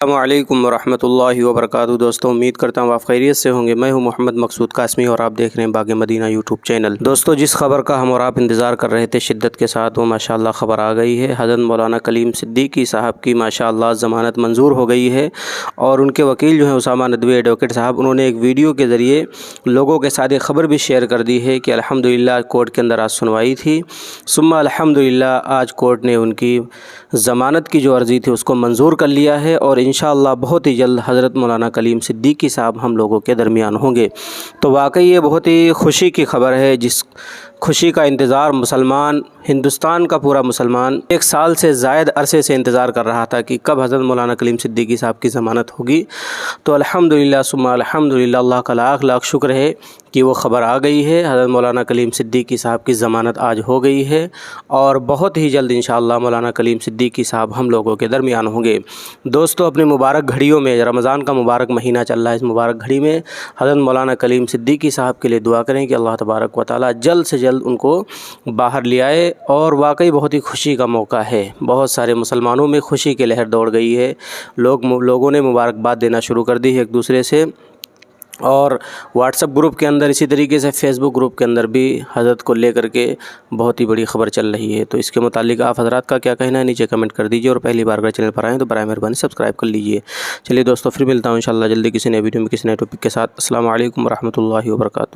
السلام علیکم ورحمۃ اللہ وبرکاتہ۔ دوستوں امید کرتا ہوں آپ خیریت سے ہوں گے۔ میں ہوں محمد مقصود قاسمی اور آپ دیکھ رہے ہیں باغ مدینہ یوٹیوب چینل۔ دوستوں جس خبر کا ہم اور آپ انتظار کر رہے تھے شدت کے ساتھ، وہ ماشاءاللہ خبر آ گئی ہے۔ حضرت مولانا کلیم صدیقی صاحب کی ماشاءاللہ ضمانت منظور ہو گئی ہے، اور ان کے وکیل جو ہیں اسامہ ندوی ایڈوکیٹ صاحب، انہوں نے ایک ویڈیو کے ذریعے لوگوں کے ساتھ ایک خبر بھی شیئر کر دی ہے کہ الحمدللہ کورٹ کے اندر آج سنوائی تھی، ثم الحمدللہ آج کورٹ نے ان کی ضمانت کی جو عرضی تھی اس کو منظور کر لیا ہے، اور انشاءاللہ بہت ہی جلد حضرت مولانا کلیم صدیقی صاحب ہم لوگوں کے درمیان ہوں گے۔ تو واقعی یہ بہت ہی خوشی کی خبر ہے، جس خوشی کا انتظار مسلمان، ہندوستان کا پورا مسلمان 1 سال سے زائد عرصے سے انتظار کر رہا تھا کہ کب حضرت مولانا کلیم صدیقی صاحب کی ضمانت ہوگی۔ تو الحمدللہ ثم الحمدللہ، اللہ کا لاکھ لاکھ شکر ہے کہ وہ خبر آ گئی ہے۔ حضرت مولانا کلیم صدیقی صاحب کی ضمانت آج ہو گئی ہے، اور بہت ہی جلد انشاءاللہ مولانا کلیم صدیقی صاحب ہم لوگوں کے درمیان ہوں گے۔ دوستو اپنی مبارک گھڑیوں میں، رمضان کا مبارک مہینہ چل رہا ہے، اس مبارک گھڑی میں حضرت مولانا کلیم صدیقی صاحب کے لیے دعا کریں کہ اللہ تبارک و تعالی جلد سے جلد ان کو باہر لے آئے۔ اور واقعی بہت ہی خوشی کا موقع ہے، بہت سارے مسلمانوں میں خوشی کی لہر دوڑ گئی ہے، لوگوں نے مبارکباد دینا شروع کر دی ہے ایک دوسرے سے، اور واٹس ایپ گروپ کے اندر، اسی طریقے سے فیس بک گروپ کے اندر بھی حضرت کو لے کر کے بہت ہی بڑی خبر چل رہی ہے۔ تو اس کے متعلق آپ حضرات کا کیا کہنا ہے نیچے کمنٹ کر دیجیے، اور پہلی بار اگر چینل پر آئیں تو برائے مہربانی سبسکرائب کر لیجیے۔ چلیے دوستو پھر ملتا ہوں انشاءاللہ جلدی کسی نئے ویڈیو میں کسی نئے ٹاپک کے ساتھ۔ السلام علیکم ورحمۃ اللہ وبرکاتہ۔